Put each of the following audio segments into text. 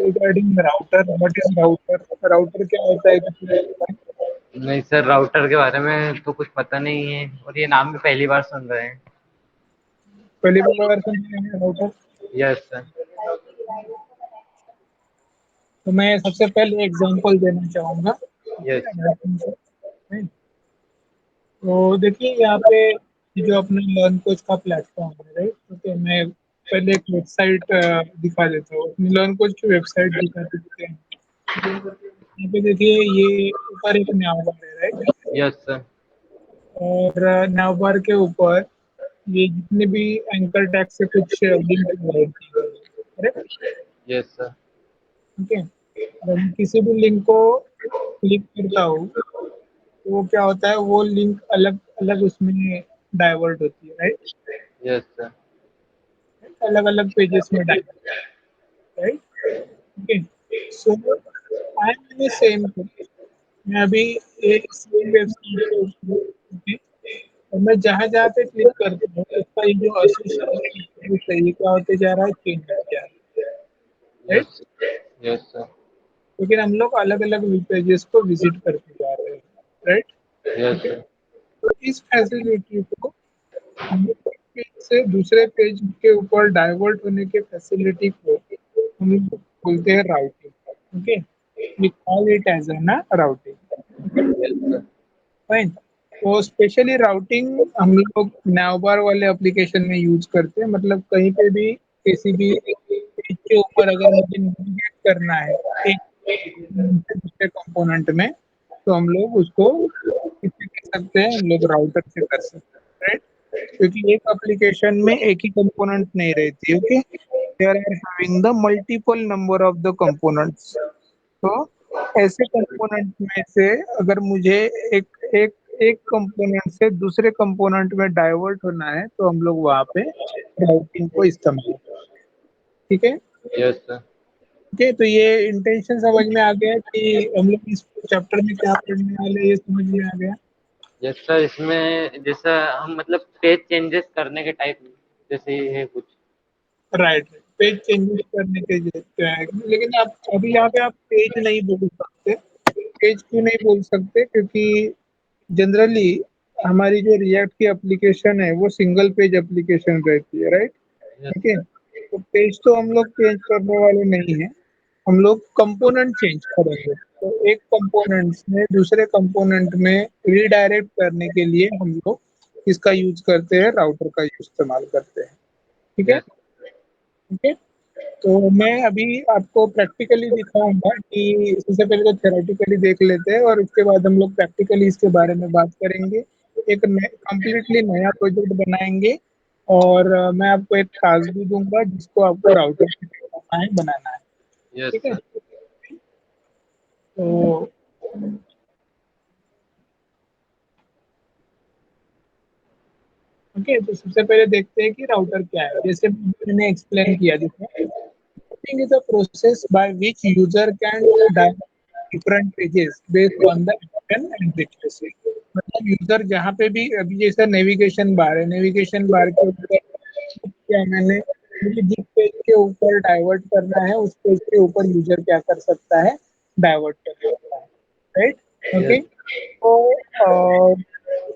Regarding router, what is router? Router क्या होता है कुछ बताएं? नहीं सर, राउटर के बारे में तो कुछ पता नहीं है, और ये नाम भी पहली बार सुन रहे हैं। पहली बार सुन रहे हैं राउटर? Yes sir. तो मैं सबसे पहले एग्जांपल देना चाहूंगा, ठीक यस। है routing का, right? तो देखिए यहाँ पे ये जो अपना लर्न कोच का प्लेटफॉर्म है, राइट? ओके, मैं पहले एक वेबसाइट दिखा देता हूँ, लर्न कोच की वेबसाइट दिखा देते हैं। यहाँ पे देखिए ये ऊपर एक नावबार है, राइट? Yes sir. और नावबार के ऊपर ये जितने भी एंकर टैग से कुछ लिंक प्रोवाइड की गई है, करेक्ट? Yes sir. ओके, अगर मैं किसी भी लिंक को क्लिक करता हूँ तो वो क्या होता है, वो लिंक अलग अलग उसमें डाइवर्ट होती है, राइट? Yes sir. अलग अलग पेजेस में divert, right? Okay, so I am in same page, मैं अभी एक सेम वेबसाइट पे ऊपर हूँ, ओके, और मैं जहाँ जहाँ पे क्लिक करता हूँ उसका ये जो एसोसिएशन है ये क्या होते जा रहा है, चेंज होते जा रहा है, राइट? यस। Yes sir. लेकिन हम लोग अलग अलग पेजेस को विजिट करते जा रहे हैं, राइट? Yes okay, sir. तो इस फैसिलिटी को हम लोग एक पेज से दूसरे पेज के ऊपर डाइवर्ट होने के फैसिलिटी को हम लोग बोलते हैं routing. Okay, we call it as a ना राउटिंग। Okay, fine. तो स्पेशली राउटिंग हम लोग नावबार वाले एप्लीकेशन में यूज करते हैं, मतलब कहीं पे भी किसी भी पेज के ऊपर अगर मुझे नेविगेट करना है एक से दूसरे कंपोनेंट में, तो हम लोग उसको किससे कर सकते हैं, हम लोग राउटर से कर सकते हैं, राइट? क्योंकि एक एप्लीकेशन में एक ही कंपोनेंट नहीं रहती, okay, there are having the multiple number of the components. तो ऐसे कंपोनेंट में से अगर मुझे एक एक एक कंपोनेंट से दूसरे कंपोनेंट में डाइवर्ट होना है तो हम लोग वहाँ पे राउटिंग को इस्तेमाल करते हैं, ठीक है? Yes sir. ओके, तो ये इंटेंशन समझ में आ गया कि हम लोग इस चैप्टर में क्या पढ़ने वाले हैं, ये समझ में आ गया? यस सर, इसमें जैसा हम मतलब पेज चेंजेस करने के टाइप जैसे ही है कुछ। राइट, पेज चेंजेस करने के लिए है, लेकिन आप अभी यहाँ पे आप पेज नहीं बोल सकते। पेज क्यों नहीं बोल सकते? क्योंकि जनरली हमारी जो रिएक्ट की एप्लीकेशन है वो सिंगल पेज एप्लीकेशन रहती है, राइट? Yes okay, sir. तो पेज तो हम लोग चेंज करने वाले नहीं है, हम लोग कंपोनेंट चेंज करेंगे। तो एक कंपोनेंट से दूसरे कंपोनेंट में रीडायरेक्ट करने के लिए हम लोग इसका यूज करते हैं, राउटर का इस्तेमाल करते हैं, ठीक है? यस। ओके, तो मैं अभी आपको प्रैक्टिकली दिखाऊंगा कि सबसे पहले तो थ्योरेटिकली देख लेते हैं और उसके बाद हम लोग प्रैक्टिकली इसके बारे में बात करेंगे। एक कंप्लीटली नया प्रोजेक्ट बनाएंगे और मैं आपको एक टास्क भी दूंगा जिसको आपको राउटर से बनाना है, यस ठीक है? सर। तो ओके, तो सबसे पहले देखते हैं कि राउटर क्या है। जैसे मैंने एक्सप्लेन किया, जैसे routing is a process by which user can direct different pages based on the action and request। मतलब यूजर जहाँ पे भी, अभी जैसे नेविगेशन बार है, नेविगेशन बार के ऊपर क्या मैंने, मुझे जिस पेज के ऊपर डाइवर्ट करना है उस पेज के ऊपर यूजर क्या कर सकता है, डाइवर्ट कर सकता है, राइट? यस। ओके, तो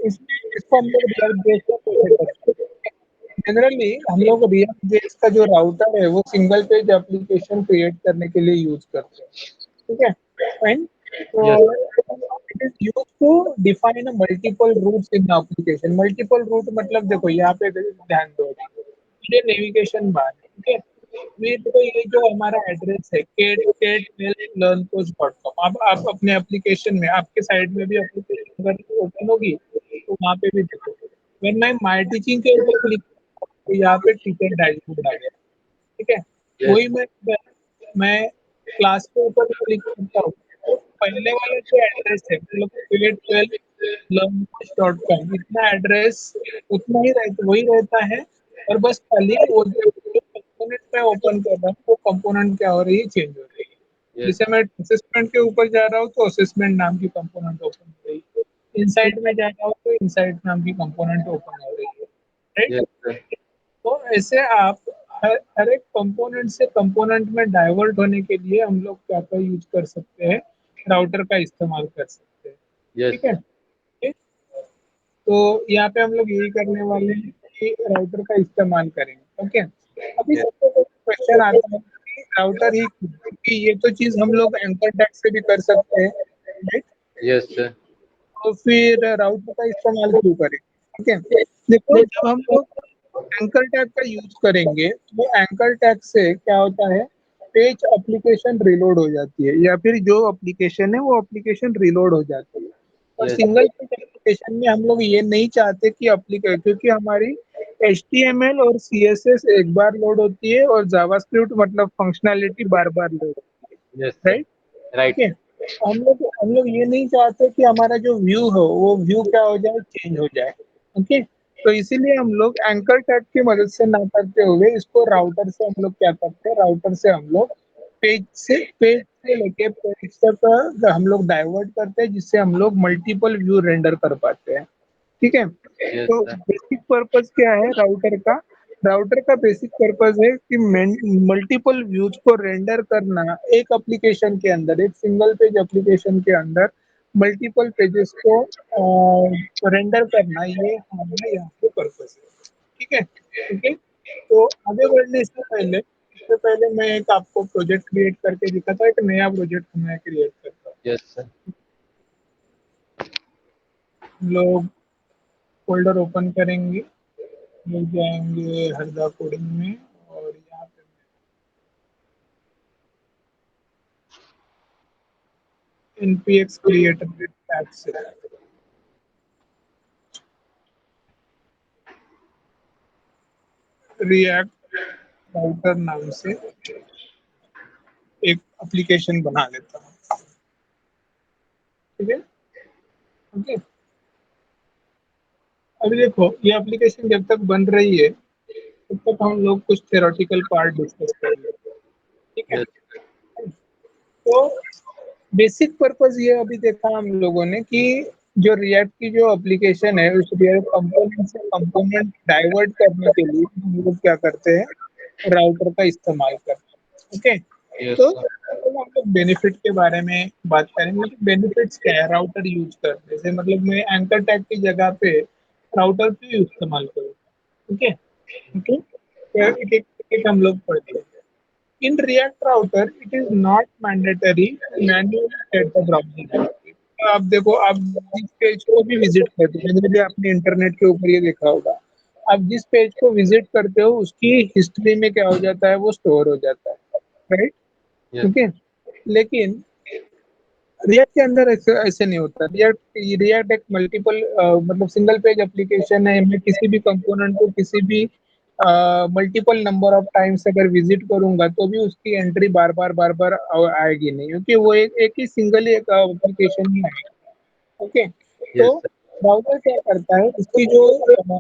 इसमें इसको हम लोग रिएक्ट बेस पे कैसे करते हैं? जनरली हम लोग रिएक्ट जेएस का जो राउटर है वो सिंगल पेज एप्लीकेशन क्रिएट करने के लिए यूज करते हैं, ठीक है? फाइन। तो yes. It is used to define multiple routes in application. Multiple route मतलब देखो यहाँ पे ध्यान दो, ये नेविगेशन बार है, ठीक है? ये देखो, ये जो हमारा एड्रेस है cat@learncoach.com, आप अपने एप्लीकेशन में, आपके साइड में भी एप्लीकेशन अगर ओपन होगी तो वहाँ पे भी देखो, व्हेन मैं माय टीचिंग के ऊपर क्लिक, तो यहाँ पे टीचर डैशबोर्ड आ गया, ठीक है? यस। वही मैं क्लास के ऊपर क्लिक करता हूँ तो पहले वाला जो एड्रेस है मतलब grade12learncoach.com, इतना एड्रेस उतना ही रहता, वही रहता है, और बस खाली वो जो कंपोनेंट में ओपन कर रहा हूँ वो कंपोनेंट क्या हो रही है, चेंज हो रही है। यस। जैसे मैं असेसमेंट के ऊपर जा रहा हूँ तो असेसमेंट नाम की कंपोनेंट ओपन हो रही है, इनसाइड में जा रहा हूँ तो इनसाइड नाम की कंपोनेंट ओपन हो रही है, राइट? Yes sir. तो ऐसे आप हर एक कंपोनेंट से कंपोनेंट में डाइवर्ट होने के लिए हम लोग क्या क्या यूज कर सकते हैं, राउटर का इस्तेमाल कर सकते हैं। यस ठीक है, ठीक? तो यहाँ पे हम लोग यही करने वाले हैं कि राउटर का इस्तेमाल करेंगे। ओके, अभी यस सबसे पहले क्वेश्चन आता है कि राउटर ही क्यों? क्योंकि ये तो चीज हम लोग एंकर टैग से भी कर सकते हैं, राइट? यस सर तो फिर राउटर का इस्तेमाल क्यों करें? ठीक है, देखो जब हम लोग एंकर टैग का यूज करेंगे तो एंकर टैग से क्या होता है, पेज एप्लीकेशन रिलोड हो जाती है, या फिर जो एप्लीकेशन है वो एप्लीकेशन रिलोड हो जाती है। और यस सिंगल पेज एप्लीकेशन में हम लोग ये नहीं चाहते कि एप्लीकेशन, क्योंकि हमारी HTML और CSS एक बार लोड होती है और जावास्क्रिप्ट मतलब फंक्शनैलिटी बार बार लोड होती यस है, सर राइट? ठीक राइट है, हम लोग ये नहीं चाहते कि हमारा जो व्यू हो वो व्यू क्या हो जाए, चेंज हो जाए। ओके, तो इसीलिए हम लोग एंकर टैग की मदद से ना करते हुए इसको राउटर से हम लोग क्या करते हैं, राउटर से हम लोग पेज से लेके पेज तक हम लोग डाइवर्ट करते हैं, जिससे हम लोग मल्टीपल व्यू रेंडर कर पाते हैं। ठीक है, यस तो सर बेसिक पर्पस क्या है राउटर का? राउटर का बेसिक पर्पस है कि मल्टीपल व्यूज को रेंडर करना, एक एप्लीकेशन के अंदर, एक सिंगल पेज एप्लीकेशन के अंदर मल्टीपल पेजेस को रेंडर करना, ये हमारा यहाँ पे पर्पस है। ठीक है, ओके, तो आगे बढ़ने से पहले, इससे पहले मैं एक आपको प्रोजेक्ट क्रिएट करके दिखाता हूँ, एक नया प्रोजेक्ट मैं क्रिएट करता हूँ। यस सर हम लोग फोल्डर ओपन करेंगे, मिल जाएंगे हरदा कोडिंग में, और यहाँ पे NPX क्रिएटर टैब से रिएक्ट राउटर नाम से एक एप्लीकेशन बना लेता हूँ। ठीक है, ओके, अभी देखो ये एप्लीकेशन जब तक बन रही है तब तक हम लोग कुछ थ्योरेटिकल पार्ट डिस्कस कर लेंगे। ठीक है, यस तो बेसिक पर्पस ये अभी देखा हम लोगों ने कि जो रिएक्ट की जो एप्लीकेशन है उस रिएक्ट कंपोनेंट से कंपोनेंट डाइवर्ट करने के लिए हम लोग क्या करते हैं, राउटर का इस्तेमाल करते हैं। ओके, यस तो सर हम लोग बेनिफिट के बारे में बात करेंगे कि बेनिफिट्स क्या है राउटर यूज करने से, मतलब मैं एंकर टैग की जगह पे राउटर क्यों इस्तेमाल करूँ। ओके, ओके, तो एक हम लोग पढ़ते हैं। In React Router, it is not mandatory to manually set the browser history. आप देखो, आप जिस पेज को भी विजिट करते हो, जनरली आपने इंटरनेट के ऊपर ये देखा होगा, आप जिस पेज को विजिट करते हो उसकी हिस्ट्री में क्या हो जाता है, वो स्टोर हो जाता है, राइट? यस ओके, लेकिन रिएक्ट के अंदर ऐसे ऐसे नहीं होता। रिएक्ट रिएक्ट एक मल्टीपल मतलब सिंगल पेज एप्लीकेशन है, मैं किसी भी कंपोनेंट को किसी भी मल्टीपल नंबर ऑफ टाइम्स अगर विजिट करूंगा तो भी उसकी एंट्री बार बार आएगी नहीं, क्योंकि वो एक ही सिंगल एक एप्लीकेशन ही आएगा। ओके, तो यस सर ब्राउजर क्या करता है, इसकी जो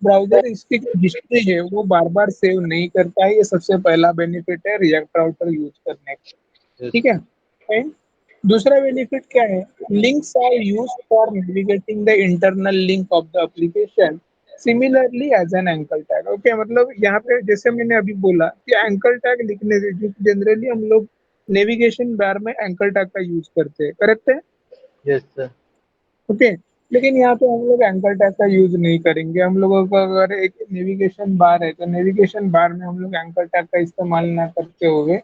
ब्राउजर इसकी जो हिस्ट्री है वो बार बार सेव नहीं करता है, ये सबसे पहला बेनिफिट है रिएक्ट राउटर यूज करने का। यस ठीक है, एंड दूसरा बेनिफिट क्या है, links are used for navigating the internal link of the application similarly as an anchor tag. Okay, मतलब यहाँ पे जैसे मैंने अभी बोला कि एंकर टैग लिखने से जनरली हम लोग नेविगेशन बार में एंकर टैग का यूज करते हैं, करेक्ट है? यस सर ओके, लेकिन यहाँ पे हम लोग एंकर टैग का यूज नहीं करेंगे। हम लोगों को अगर एक नेविगेशन बार है तो नेविगेशन बार में हम लोग एंकर टैग का इस्तेमाल ना करते हुए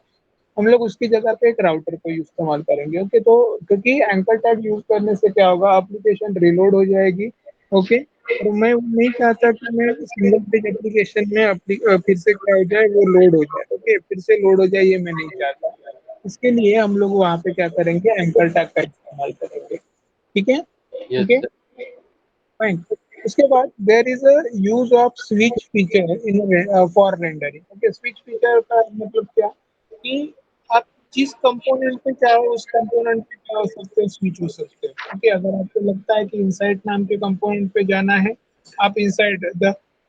हम लोग उसकी जगह पे एक राउटर को इस्तेमाल करेंगे। ओके, तो क्योंकि एंकर टैग यूज करने से क्या होगा, एप्लीकेशन रिलोड हो जाएगी। ओके, और मैं वो नहीं चाहता कि मैं सिंगल पेज एप्लीकेशन में फिर से क्या हो जाए, वो लोड हो जाए। ओके, फिर से लोड हो जाए, ये मैं नहीं चाहता। इसके लिए हम लोग वहाँ पे क्या करेंगे, एंकर टैग का इस्तेमाल करेंगे। ठीक है, यस ओके, सर फाइन। उसके बाद there is a use of switch feature in for rendering. Okay, switch feature का मतलब क्या कि आप जिस कंपोनेंट पे चाहो उस कंपोनेंट पे क्या हो सकते हो, स्विच हो सकते हो। ओके, अगर आपको लगता है कि इनसाइट नाम के कंपोनेंट पे जाना है, आप इनसाइट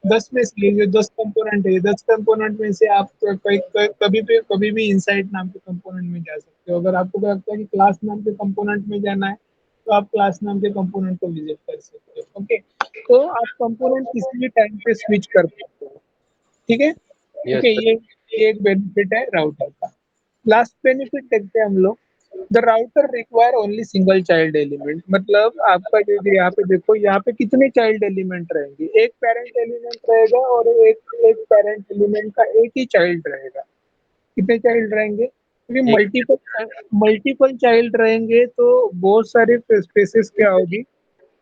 10 में से ये जो 10 कंपोनेंट है, 10 कंपोनेंट में से आप कभी भी इनसाइट नाम के कंपोनेंट में जा सकते हो। अगर आपको लगता है कि क्लास नाम के कंपोनेंट में जाना है तो आप क्लास नाम के कंपोनेंट को विजिट कर सकते हो। ओके, तो आप कंपोनेंट किसी भी टाइम पे स्विच कर सकते हो। ठीक है, ठीक यस है, सर। ये एक बेनिफिट है राउटर का। लास्ट बेनिफिट देखते हैं हम लोग। The router require only single child element, मतलब आपका जो यहाँ पे देखो, यहाँ पे कितने चाइल्ड एलिमेंट रहेंगे, एक पेरेंट एलिमेंट रहेगा और एक एक पेरेंट एलिमेंट का एक ही चाइल्ड रहेगा। कितने चाइल्ड रहेंगे, क्योंकि एक। मल्टीपल मल्टीपल चाइल्ड रहेंगे तो बहुत सारे स्पेसेस क्या होगी,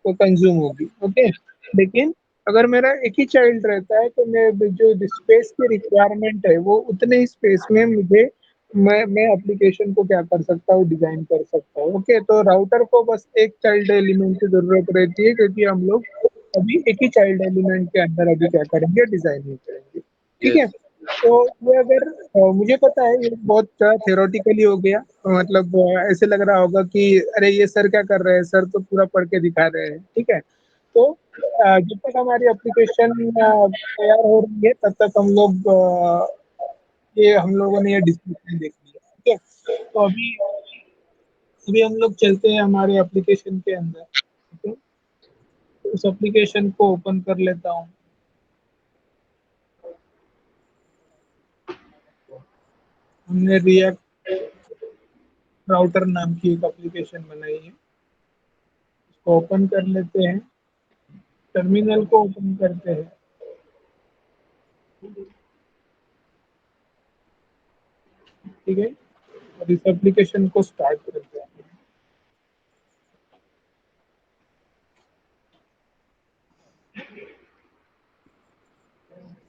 वो कंज्यूम होगी। ओके, लेकिन अगर मेरा एक ही चाइल्ड रहता है तो मैं जो स्पेस की रिक्वायरमेंट है वो उतने ही स्पेस में मुझे, मैं एप्लीकेशन को क्या कर सकता हूँ, डिजाइन कर सकता हूँ। ओके, तो राउटर को बस एक चाइल्ड एलिमेंट की जरूरत रहती है, क्योंकि हम लोग अभी एक ही चाइल्ड एलिमेंट के अंदर अभी क्या करेंगे, डिजाइनिंग करेंगे। ठीक है, यस। तो ये अगर मुझे पता है ये बहुत थियोरेटिकली हो गया, मतलब ऐसे लग रहा होगा कि अरे ये सर क्या कर रहे हैं, सर तो पूरा पढ़ के दिखा रहे हैं। ठीक है, तो जब तक हमारी एप्लीकेशन तैयार हो रही है तब तक हम लोग ये हम लोगों ने ये डिस्कशन देख लिया। ठीक है, तो अभी अभी हम लोग चलते हैं हमारे एप्लीकेशन के अंदर। ठीक है, तो उस एप्लीकेशन को ओपन कर लेता हूँ। हमने रिएक्ट राउटर नाम की एक एप्लीकेशन बनाई है, इसको ओपन कर लेते हैं, टर्मिनल को ओपन करते हैं। ठीक है, और इस एप्लीकेशन को स्टार्ट करते हैं।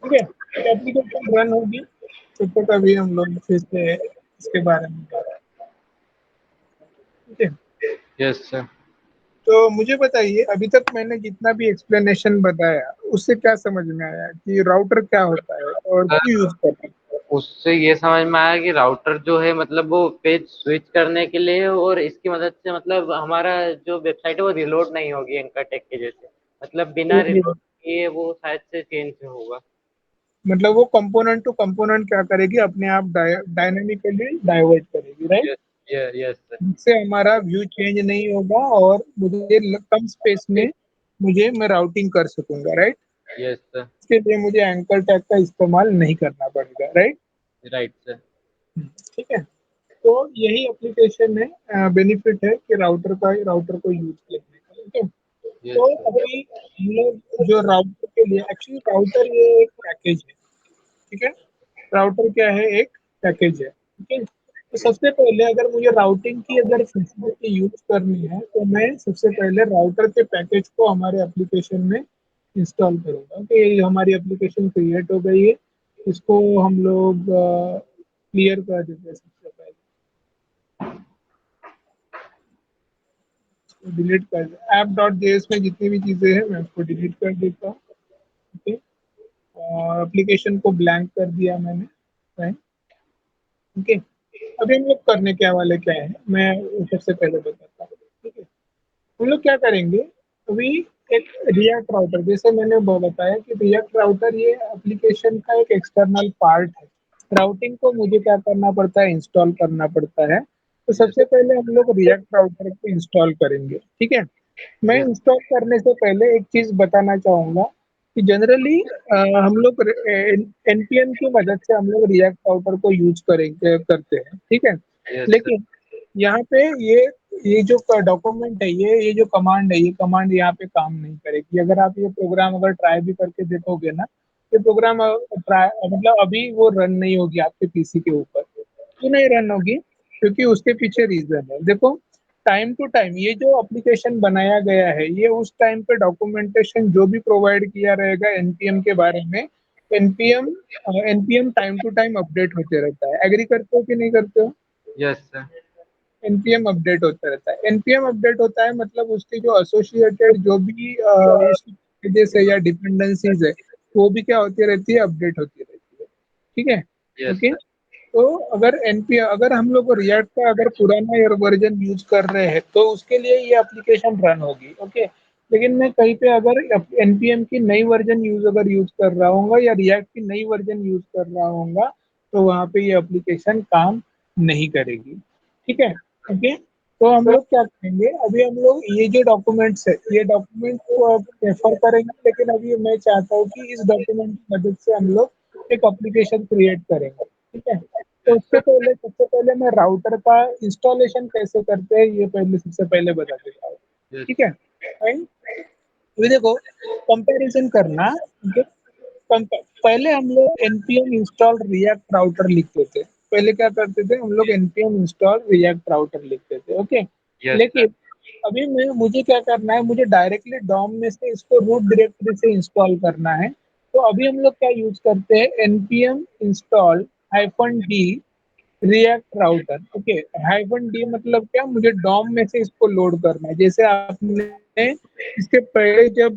ठीक है, एप्लीकेशन रन होगी तब तक अभी हम लोग फिर से इसके बारे में बात। ठीक है, यस सर। तो मुझे बताइए, अभी तक मैंने जितना भी एक्सप्लेनेशन बताया उससे क्या समझ में आया कि राउटर क्या होता है और क्यों यूज करते हैं। उससे ये समझ में आया कि राउटर जो है मतलब वो पेज स्विच करने के लिए, और इसकी मदद से मतलब हमारा जो वेबसाइट है वो रिलोड नहीं होगी एंकर टेक के जैसे, मतलब बिना रिलोड किए वो शायद से चेंज होगा। मतलब वो कंपोनेंट टू कंपोनेंट क्या करेगी, अपने आप डायनेमिकली डाइवर्ट करेगी, राइट। यस। Yes sir. जिससे हमारा व्यू चेंज नहीं होगा और मुझे कम स्पेस में मैं राउटिंग कर सकूंगा, राइट। Yes sir. इसके लिए मुझे एंकर टैग का इस्तेमाल नहीं करना पड़ेगा, राइट। Right sir. ठीक है, तो यही एप्लीकेशन है, बेनिफिट है कि राउटर को यूज करने का। ठीक है, यस तो सर। अभी हम लोग जो राउटर के लिए, एक्चुअली राउटर ये एक पैकेज है। ठीक है, राउटर क्या है, एक पैकेज है। ठीक है, तो सबसे पहले अगर मुझे राउटिंग की अगर फैसिलिटी यूज करनी है तो मैं सबसे पहले राउटर के पैकेज को हमारे एप्लीकेशन में इंस्टॉल करूंगा। कि ये हमारी एप्लीकेशन क्रिएट हो गई है, इसको हम लोग क्लियर कर देते हैं सबसे पहले, डिलीट कर ऐप डॉट जेएस में जितनी भी चीज़ें हैं मैं उसको डिलीट कर देता हूँ। ओके, और एप्लीकेशन को ब्लैंक कर दिया मैंने, राइट। ओके, अभी हम लोग करने क्या वाले क्या है, मैं सबसे पहले बताता हूँ। ठीक है, हम लोग क्या करेंगे अभी, एक रिएक्ट राउटर, जैसे मैंने बताया कि रिएक्ट राउटर ये एप्लीकेशन का एक एक्सटर्नल पार्ट है। राउटिंग को मुझे क्या करना पड़ता है, इंस्टॉल करना पड़ता है। तो यस। सबसे पहले हम लोग रिएक्ट राउटर को इंस्टॉल करेंगे। ठीक है, मैं यस। इंस्टॉल करने से पहले एक चीज बताना चाहूंगा कि जनरली हम लोग एनपीएम की मदद से हम लोग रिएक्ट राउटर को यूज करेंगे करते हैं। ठीक है, यस सर। लेकिन यहाँ पे ये जो डॉक्यूमेंट है, ये जो कमांड है, ये कमांड यहाँ पे काम नहीं करेगी। अगर आप ये प्रोग्राम अगर ट्राई भी करके देखोगे ना, ये प्रोग्राम ट्राई मतलब अभी वो रन नहीं होगी आपके पीसी के ऊपर। क्यों नहीं रन होगी, क्योंकि उसके पीछे रीजन है। देखो, टाइम टू टाइम ये जो एप्लीकेशन बनाया गया है, ये उस टाइम पे डॉक्यूमेंटेशन जो भी प्रोवाइड किया रहेगा एनपीएम के बारे में, NPM NPM time to time update होते रहता है। एग्री करते हो कि नहीं करते हो। Yes sir. एनपीएम अपडेट होता रहता है। एनपीएम अपडेट होता है मतलब उसके जो एसोसिएटेड जो भी उसकी पैकेजेस है या डिपेंडेंसीज है, वो भी क्या होती रहती है, अपडेट होती रहती है। ठीक है, यस ओके। सर। तो अगर हम लोग रिएक्ट का अगर पुराना वर्जन यूज कर रहे हैं तो उसके लिए ये एप्लीकेशन रन होगी। ओके, लेकिन मैं कहीं पे अगर एनपीएम की नई वर्जन यूज कर रहा हूँ या रिएक्ट की नई वर्जन यूज कर रहा हूँ, तो वहाँ पे ये एप्लीकेशन काम नहीं करेगी। ठीक है, ओके। तो हम लोग क्या करेंगे, अभी हम लोग ये जो डॉक्यूमेंट्स है, ये डॉक्यूमेंट को अब रेफर करेंगे, लेकिन अभी मैं चाहता हूँ कि इस डॉक्यूमेंट की मदद से हम लोग एक एप्लीकेशन क्रिएट करेंगे, ठीक है। तो यस उससे सर। पहले सबसे पहले मैं राउटर का इंस्टॉलेशन कैसे करते हैं ये पहले सबसे पहले बता देता हूँ, यस ठीक है। फाइन। अभी देखो, कंपैरिजन करना, ठीक है। पहले हम लोग npm इंस्टॉल रिएक्ट राउटर लिखते थे। पहले क्या करते थे हम लोग, npm इंस्टॉल रिएक्ट राउटर लिखते थे, ओके। Yes sir. लेकिन अभी मैं मुझे क्या करना है, मुझे डायरेक्टली डॉम में से इसको रूट डायरेक्टरी से इंस्टॉल करना है। तो अभी हम लोग क्या यूज करते हैं, npm install -d react router, okay. -d मतलब क्या, मुझे डॉम में से इसको लोड करना है। जैसे आपने इसके पहले जब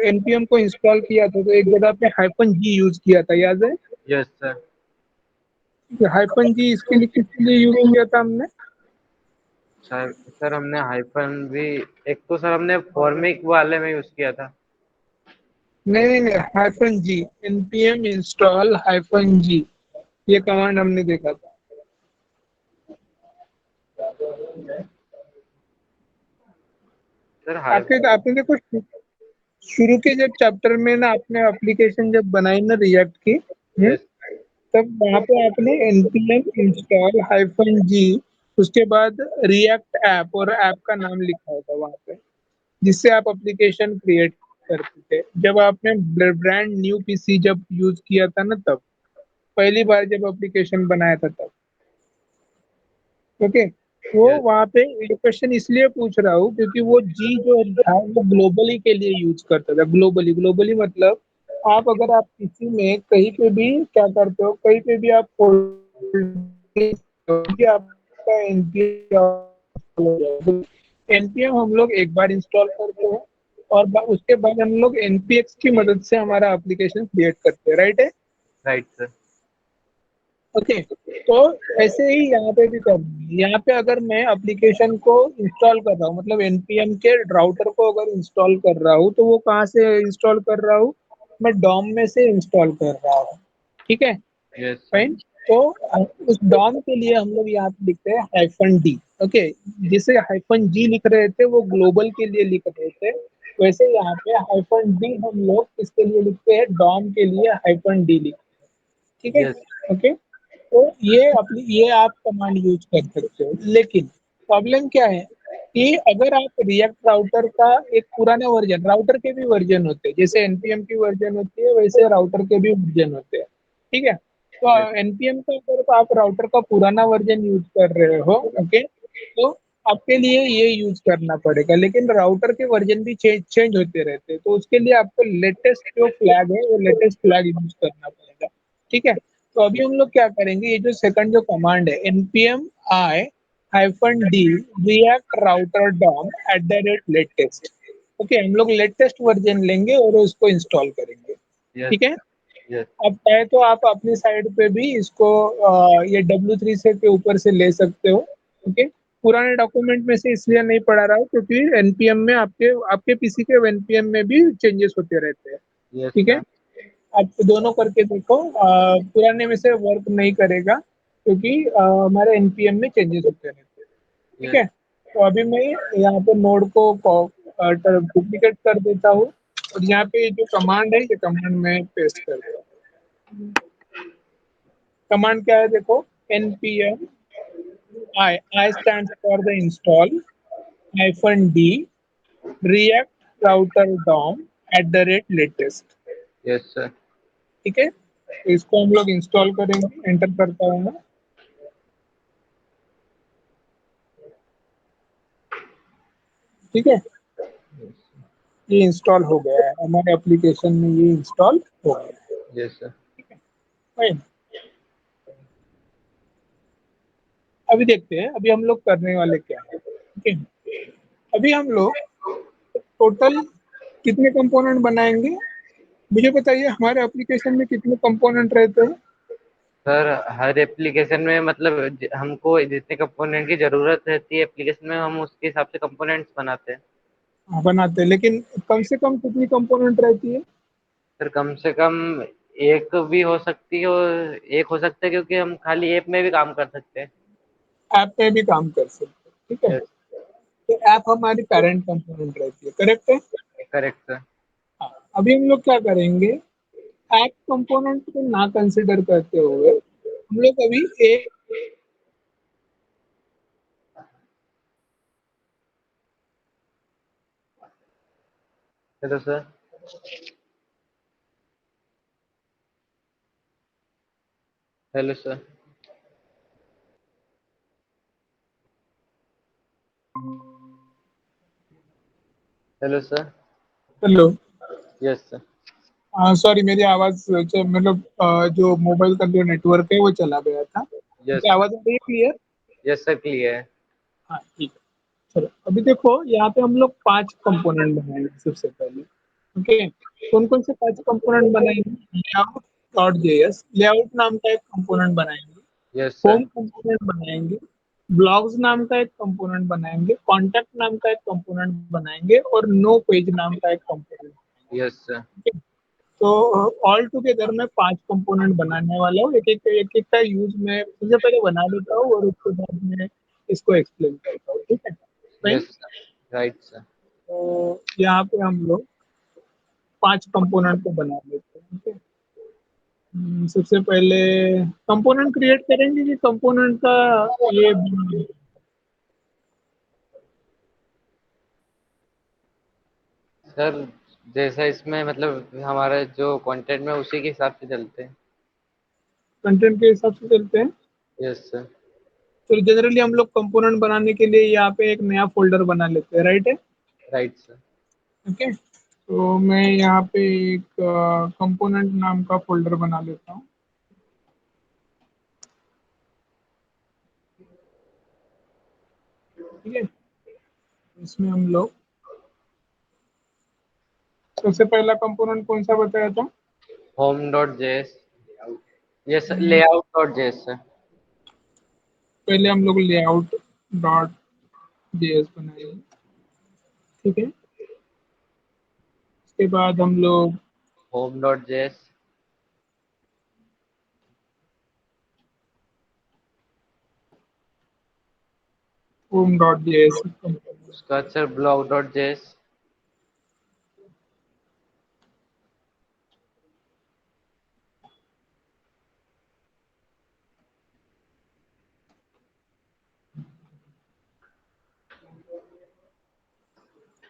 npm को इंस्टॉल किया था तो एक जगह पे -g यूज किया था, याद है? Yes sir. -g इसके लिए किसके लिए यूज किया था हमने? सर सर हमने हाइफन भी, एक तो सर हमने फॉर्मिक वाले में यूज किया था। नहीं नहीं नहीं, -g, npm इंस्टॉल -g, ये कमांड हमने देखा था। सर आपके हाइफन। आपने देखो, शुरू के जब चैप्टर में ना आपने एप्लीकेशन जब बनाई ना रिएक्ट की, यस। तब वहां पे आपने npm इंस्टॉल -g, उसके बाद रिएक्ट ऐप और ऐप का नाम लिखा होता वहां पे, जिससे आप एप्लीकेशन क्रिएट करते थे। जब आपने ब्रांड न्यू पीसी जब यूज किया था ना, तब पहली बार जब एप्लीकेशन बनाया था तब, ओके। वो यस। वहां पे ये क्वेश्चन इसलिए पूछ रहा हूँ क्योंकि वो जी जो था वो ग्लोबली के लिए यूज करता था। ग्लोबली, ग्लोबली मतलब आप अगर आप किसी में कहीं पे भी क्या करते हो, कहीं पे भी आप आपका एनपीएम हम लोग एक बार इंस्टॉल करते हैं और उसके बाद हम लोग एनपीएक्स की मदद से हमारा एप्लीकेशन क्रिएट करते हैं, राइट है? Right sir. ओके। तो ऐसे ही यहाँ पे भी करना है। यहाँ पे अगर मैं एप्लीकेशन को इंस्टॉल कर रहा हूँ, मतलब npm के राउटर को अगर इंस्टॉल कर रहा हूँ, तो वो कहाँ से इंस्टॉल कर रहा हूँ, मैं डॉम में से इंस्टॉल कर रहा हूँ, ठीक है। Yes sir. फाइन। तो उस डॉम के लिए हम लोग यहाँ पे लिखते हैं -d, ओके। जिसे -g लिख रहे थे वो ग्लोबल के लिए लिख रहे थे, वैसे यहाँ पे -d हम लोग किसके लिए लिखते हैं, डॉम के लिए -d लिखते हैं, ठीक है। यस। ओके। तो ये आप कमांड यूज कर सकते हो, लेकिन प्रॉब्लम क्या है कि अगर आप रिएक्ट राउटर का एक पुराना वर्जन, राउटर के भी वर्जन होते हैं, जैसे एनपीएम की वर्जन होती है वैसे राउटर के भी वर्जन होते हैं, ठीक है। तो यस। एनपीएम का अगर आप राउटर का पुराना वर्जन यूज कर रहे हो, ओके, तो आपके लिए ये यूज करना पड़ेगा। लेकिन राउटर के वर्जन भी चेंज होते रहते हैं, तो उसके लिए आपको लेटेस्ट जो फ्लैग है वो लेटेस्ट फ्लैग यूज करना पड़ेगा, ठीक है। तो अभी हम लोग क्या करेंगे, ये जो सेकंड जो कमांड है npm i -d react router dom @latest, okay, हम लोग लेटेस्ट वर्जन लेंगे और उसको इंस्टॉल करेंगे, यस। ठीक है। यस। अब चाहे तो आप अपनी साइड पे भी इसको ये W3 से के ऊपर से ले सकते हो, ओके। पुराने डॉक्यूमेंट में से इसलिए नहीं पढ़ा रहा हूँ क्योंकि एनपीएम में आपके आपके पीसी के एनपीएम में भी चेंजेस होते रहते हैं, यस ठीक है। सर। आप दोनों करके देखो, पुराने में से वर्क नहीं करेगा क्योंकि हमारे एनपीएम में चेंजेस होते रहते हैं, ठीक यस। है। तो अभी मैं यहाँ पे नोड को डुप्लीकेट कर देता हूँ और यहाँ पे जो कमांड है ये कमांड मैं पेस्ट कर देता हूँ। कमांड क्या है देखो, npm I stands for the install -d react router dom @latest, yes sir. ठीक है। तो इसको हम लोग इंस्टॉल करेंगे, एंटर करता हूँ मैं, ठीक है। ये इंस्टॉल हो गया है हमारे एप्लीकेशन में, ये इंस्टॉल हो गया है, यस सर। ठीक है। फाइन। अभी देखते हैं अभी हम लोग करने वाले क्या है, ठीक है। अभी हम लोग टोटल कितने कंपोनेंट बनाएंगे, मुझे बताइए हमारे एप्लीकेशन में कितने कंपोनेंट रहते हैं? सर हर एप्लीकेशन में मतलब हमको जितने कंपोनेंट की जरूरत रहती है एप्लीकेशन में, हम उसके हिसाब से कंपोनेंट्स बनाते हैं। हाँ, बनाते हैं, लेकिन कम से कम कितनी कंपोनेंट रहती है? सर कम से कम एक भी हो सकती है, और एक हो सकता है क्योंकि हम खाली ऐप में भी काम कर सकते हैं। ऐप पे भी काम कर सकते हैं, ठीक है। यस। तो ऐप हमारी पेरेंट कंपोनेंट रहती है, करेक्ट है। Correct sir. हाँ, अभी हम लोग क्या करेंगे, ऐप कंपोनेंट को ना कंसिडर करते हुए हम लोग अभी एक hello sir. Hello sir. Hello sir. Hello. Yes sir. Sorry, मेरी आवाज मतलब जो मोबाइल का जो नेटवर्क है वो चला गया था। यस मुझे आवाज आ रही है क्लियर? यस सर, क्लियर है। हाँ ठीक है। चलो अभी देखो, यहाँ पे हम लोग 5 कंपोनेंट बनाएंगे सबसे पहले। ओके, कौन कौन से 5 कंपोनेंट बनाएंगे? लेआउट डॉट जेएस, लेआउट नाम का एक कंपोनेंट बनाएंगे। Yes home sir. कंपोनेंट बनाएंगे। ब्लॉग्स नाम का एक कंपोनेंट बनाएंगे। कॉन्टैक्ट नाम का एक कंपोनेंट बनाएंगे और नो पेज नाम का एक कंपोनेंट। Yes sir. तो ऑल टुगेदर मैं 5 कंपोनेंट बनाने वाला हूँ। एक एक का यूज मैं सबसे पहले बना लेता हूँ और उसके बाद मैं इसको एक्सप्लेन करता हूँ, ठीक है? Fine. Yes sir. Right sir. तो यहाँ पे हम लोग 5 कंपोनेंट को बना लेते हैं, ठीक है? सबसे पहले कंपोनेंट क्रिएट करेंगे कि कंपोनेंट का ये सर, जैसा इसमें मतलब हमारा जो कंटेंट में उसी के हिसाब से चलते हैं। कंटेंट के हिसाब से चलते हैं। Yes sir. तो जनरली हम लोग कंपोनेंट बनाने के लिए यहाँ पे एक नया फोल्डर बना लेते हैं, राइट है? Right sir. ओके, तो मैं यहाँ पे एक कंपोनेंट नाम का फोल्डर बना लेता हूँ, ठीक है? इसमें हम लोग सबसे पहला कंपोनेंट कौन सा बताया था? Home dot JS. यस, हम्म, लेआउट डॉट जेएस सर। पहले हम लोग लेआउट डॉट जेएस बनाएंगे, ठीक है? उसके बाद हम लोग home dot JS. Home dot JS, उसका सर ब्लॉग डॉट जेएस।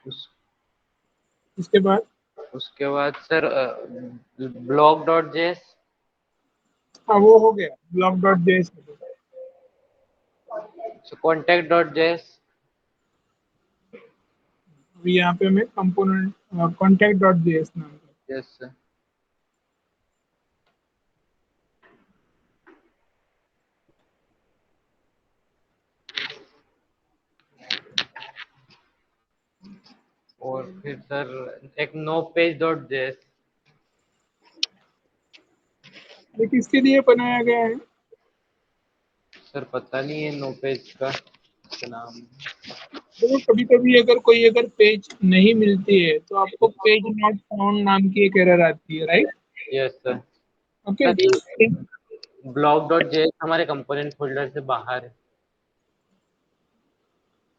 उस उसके बाद उसके बाद सर ब्लॉग डॉट जेएस। हाँ वो हो गया, block dot JS. Contact dot JS. अभी यहाँ पे हमें कंपोनेंट कॉन्टैक्ट डॉट जेएस नाम का। Yes sir. और फिर सर एक नो पेज डॉट जेएस। ये किसके लिए बनाया गया है? सर पता नहीं है नो पेज का नाम। देखो, कभी कभी अगर कोई अगर पेज नहीं मिलती है तो आपको पेज नॉट फाउंड नाम की एक एरर आती है, right? Yes sir. Okay, sir ये ब्लॉग डॉट जेएस हमारे कंपोनेंट फोल्डर से बाहर है।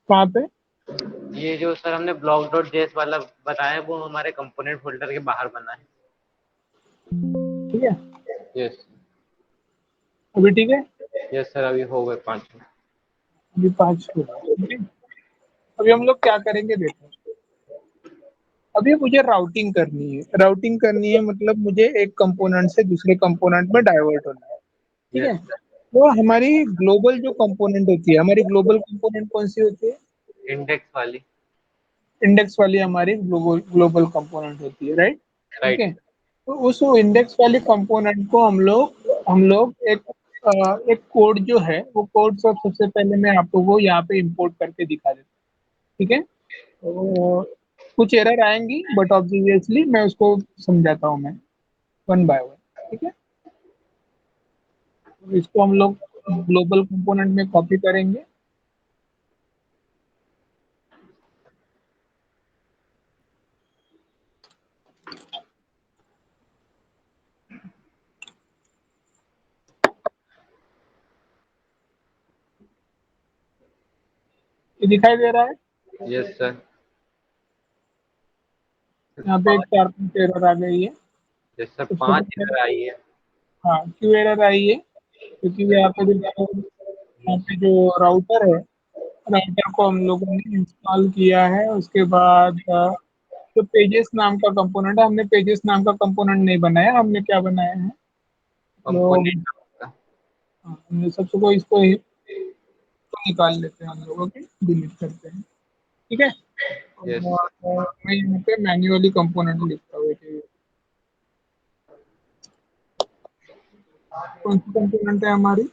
कहाँ पे? ये जो सर हमने ब्लॉग डॉट जेएस वाला बताया है, वो हमारे कंपोनेंट फोल्डर के बाहर बना है। ठीक है, यस। अभी ठीक है। यस सर, अभी हो गए 5 मिनट। अभी 5 हो गए, ठीक है? अभी हम लोग क्या करेंगे देखो, अभी मुझे राउटिंग करनी है। राउटिंग करनी है मतलब मुझे एक कंपोनेंट से दूसरे कंपोनेंट में डाइवर्ट होना है, ठीक है? यस तो हमारी ग्लोबल जो कंपोनेंट होती है, हमारी ग्लोबल कंपोनेंट कौन सी होती है? सर, इंडेक्स वाली। इंडेक्स वाली हमारी ग्लोबल ग्लोबल कंपोनेंट होती है, राइट? राइट। ओके, तो उस इंडेक्स वाले कंपोनेंट को हम लोग एक कोड जो है वो कोड सबसे पहले मैं आपको वो यहाँ पे इंपोर्ट करके दिखा देता हूँ, ठीक है? तो कुछ एरर आएंगी बट ऑब्वियसली मैं उसको समझाता हूँ मैं, वन बाय वन, ठीक है? तो इसको हम लोग ग्लोबल कंपोनेंट में कॉपी करेंगे। ये दिखाई दे रहा है? Yes sir. यहाँ पे एक 4 5 एरर आ गई है। जैसे सबसे 5 पहले एरर आई है। हाँ क्यों एरर आई है, क्योंकि यहाँ पे देखो, यहाँ पे जो राउटर है, राउटर को हम लोगों ने इंस्टॉल किया है। उसके बाद जो पेजेस नाम का कंपोनेंट है, हमने पेजेस नाम का कंपोनेंट नहीं बनाया, हमने क्या बनाया है, तो कंपोनेंट हमने सबसे को इसको ही तो निकाल लेते हैं हम लोग, ओके, डिलीट करते हैं, ठीक है। यस और मैं यहाँ पे मैन्युअली कंपोनेंट लिखता हूँ कि कौन सी कंपोनेंट है हमारी,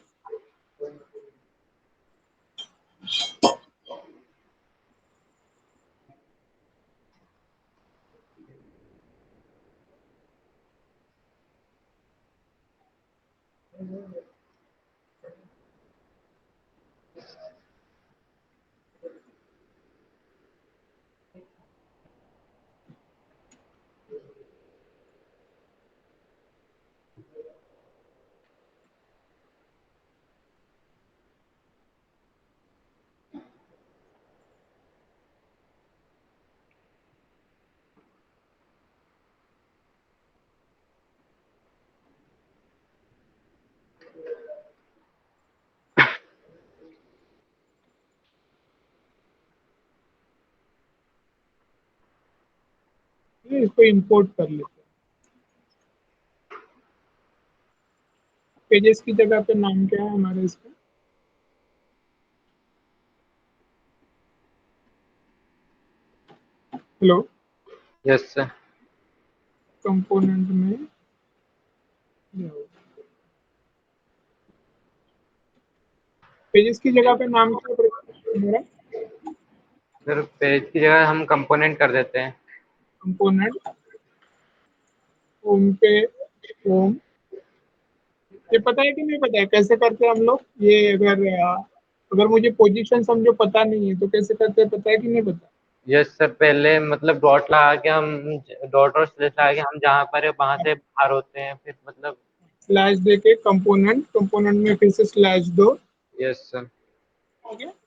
इसको इंपोर्ट कर लेते हैं। पेजेस की जगह पे नाम क्या है हमारे इसका, हेलो, यस सर। कंपोनेंट में पेजेस की जगह पे नाम क्या है मेरा, फिर पेज की जगह हम कंपोनेंट कर देते हैं। कंपोनेंट होम पे, होम, ये पता है कि नहीं पता है कैसे करते हैं हम लोग ये, अगर मुझे पोजीशन समझो पता नहीं है तो कैसे करते हैं, पता है कि नहीं पता। यस सर, पहले मतलब डॉट लगा के हम, डॉट और स्लैश लगा के हम जहाँ पर है वहां से बाहर होते हैं, फिर मतलब। स्लैश दे के कंपोनेंट, कंपोनेंट में फिर से स्लैश दो, यस सर। ओके।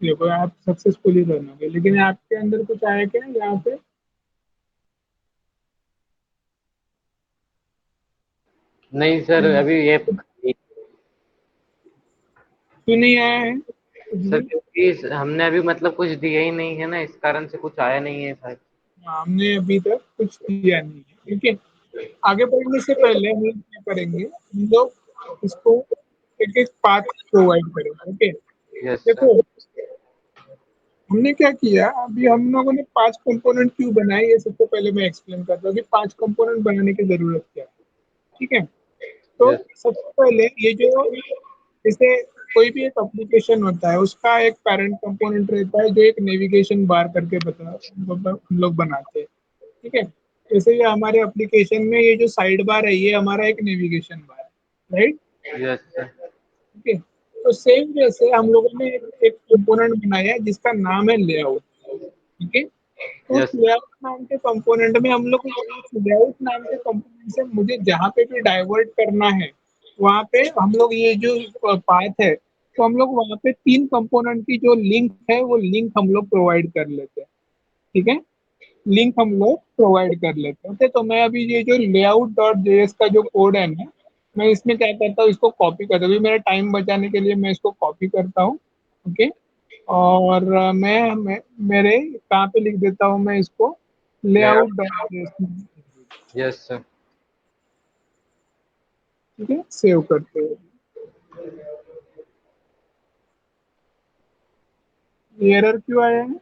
देखो ऐप सक्सेसफुली रन हो गया, लेकिन ऐप के अंदर कुछ आया क्या यहाँ पे, नहीं सर, अभी ये क्यों नहीं आया है कुछ सर, भी। क्योंकि हमने अभी मतलब कुछ दिया ही नहीं है ना, इस कारण से कुछ आया नहीं है सर। हाँ, हमने अभी तक कुछ किया नहीं है, ठीक है। आगे बढ़ने से पहले हम लोग क्या करेंगे, हम लोग इसको एक एक पाथ प्रोवाइड करेंगे, ओके। Yes sir. देखो हमने क्या किया, अभी हम लोगों ने 5 कंपोनेंट क्यों बनाए, ये सबसे पहले मैं एक्सप्लेन करता हूँ कि 5 कंपोनेंट बनाने की जरूरत क्या है, ठीक है। तो यस सबसे पहले ये जो, जैसे कोई भी एक एप्लीकेशन होता है उसका एक पैरेंट कंपोनेंट रहता है जो एक नेविगेशन बार करके हम लोग बनाते हैं, ठीक है। जैसे ये हमारे एप्लीकेशन में ये जो साइड बार है ये हमारा एक नेविगेशन बार है, राइट, यस सर। ठीक है। तो सेम जैसे हम लोगों ने एक कंपोनेंट बनाया है जिसका नाम है लेआउट, ठीक है। तो उस यस लेआउट नाम के कंपोनेंट में हम लोग उस लेआउट नाम के कंपोनेंट से मुझे जहाँ पे भी डाइवर्ट करना है वहाँ पे हम लोग ये जो पाथ है, तो हम लोग वहाँ पे 3 कंपोनेंट की जो लिंक है वो लिंक हम लोग प्रोवाइड कर लेते हैं, ठीक है। लिंक हम लोग प्रोवाइड कर लेते हैं, ओके। तो मैं अभी ये जो लेआउट डॉट जेएस का जो कोड है ना, मैं इसमें क्या करता हूँ, इसको कॉपी करता हूँ, अभी मेरा टाइम बचाने के लिए मैं इसको कॉपी करता हूँ, ओके। और मैं मेरे कहाँ पे लिख देता हूँ मैं इसको, layout dot JS, yes sir. ठीक है, सेव करते हैं। एरर क्यों आया है?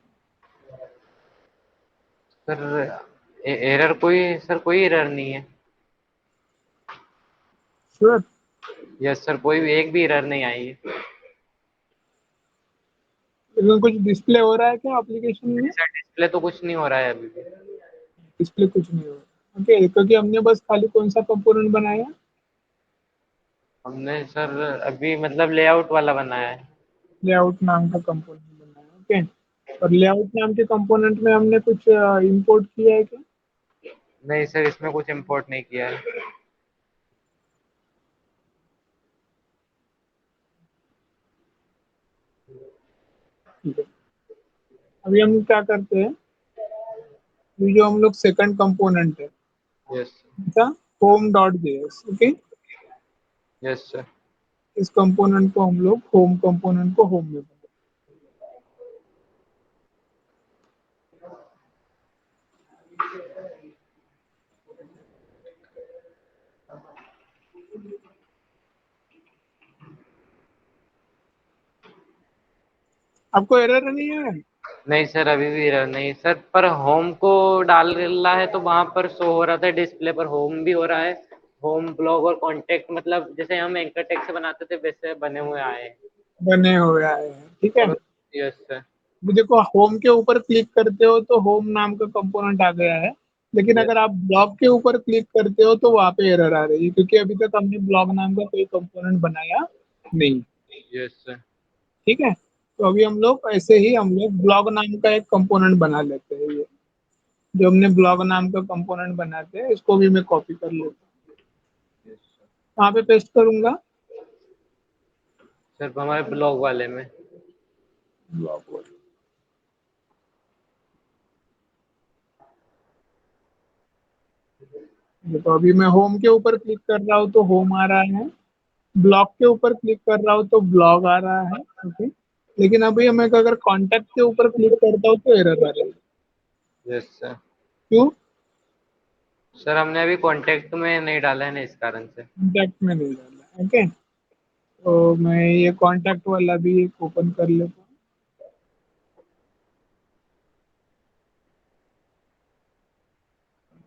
सर कोई एरर नहीं है। श्योर? यस सर, कोई भी एक भी एरर नहीं आई है। इसमें कुछ डिस्प्ले हो रहा है क्या एप्लीकेशन में? सर डिस्प्ले तो कुछ नहीं हो रहा है अभी भी। डिस्प्ले कुछ नहीं हो रहा, ओके, क्योंकि हमने बस खाली कौन सा कंपोनेंट बनाया? हमने सर अभी मतलब लेआउट वाला बनाया है। लेआउट नाम का कंपोनेंट बनाया, ओके। और लेआउट नाम के कंपोनेंट में हमने कुछ इंपोर्ट किया है क्या? नहीं सर, इसमें कुछ इंपोर्ट नहीं किया है। ठीक है, अभी हम क्या करते हैं, ये जो हम लोग सेकंड कंपोनेंट है, yes home dot JS, okay. Yes sir. इस कंपोनेंट को हम लोग होम कंपोनेंट को होम में बनाते हैं। आपको एरर नहीं है? नहीं सर, अभी भी एरर नहीं सर, पर होम को डाल रहा है तो वहां पर शो हो रहा था डिस्प्ले पर, होम भी हो रहा है। होम ब्लॉग और कांटेक्ट मतलब जैसे हम एंकर टेक्स्ट से बनाते थे वैसे बने हुए आए हैं। बने हुए आए हैं, ठीक है। और यस सर। अभी देखो, होम के ऊपर क्लिक करते हो तो होम नाम का कंपोनेंट आ गया है, लेकिन यस अगर आप ब्लॉग के ऊपर क्लिक करते हो तो वहां पे एरर आ रही है, क्योंकि अभी तक हमने ब्लॉग नाम का कोई कंपोनेंट बनाया नहीं। Yes sir. ठीक है, तो अभी हम लोग ऐसे ही हम लोग ब्लॉग नाम का एक कंपोनेंट बना लेते हैं। ये जो हमने ब्लॉग नाम का कंपोनेंट बनाते हैं, इसको भी मैं कॉपी कर लेता हूँ, वहाँ पे पेस्ट करूंगा। सर हमारे ब्लॉग वाले में। ब्लॉग, तो अभी मैं होम के ऊपर क्लिक कर रहा हूँ तो होम आ रहा है, ब्लॉग के ऊपर क्लिक कर रहा हूँ तो ब्लॉग आ रहा है, ओके। लेकिन अभी मैं अगर कॉन्टैक्ट के ऊपर क्लिक करता हूँ तो एरर आ रही है। Yes sir. क्यों? सर हमने अभी कांटेक्ट में नहीं डाला है ना, इस कारण से। कॉन्टैक्ट में नहीं डाला, ओके। तो मैं ये कॉन्टैक्ट वाला भी ओपन कर लेता हूँ,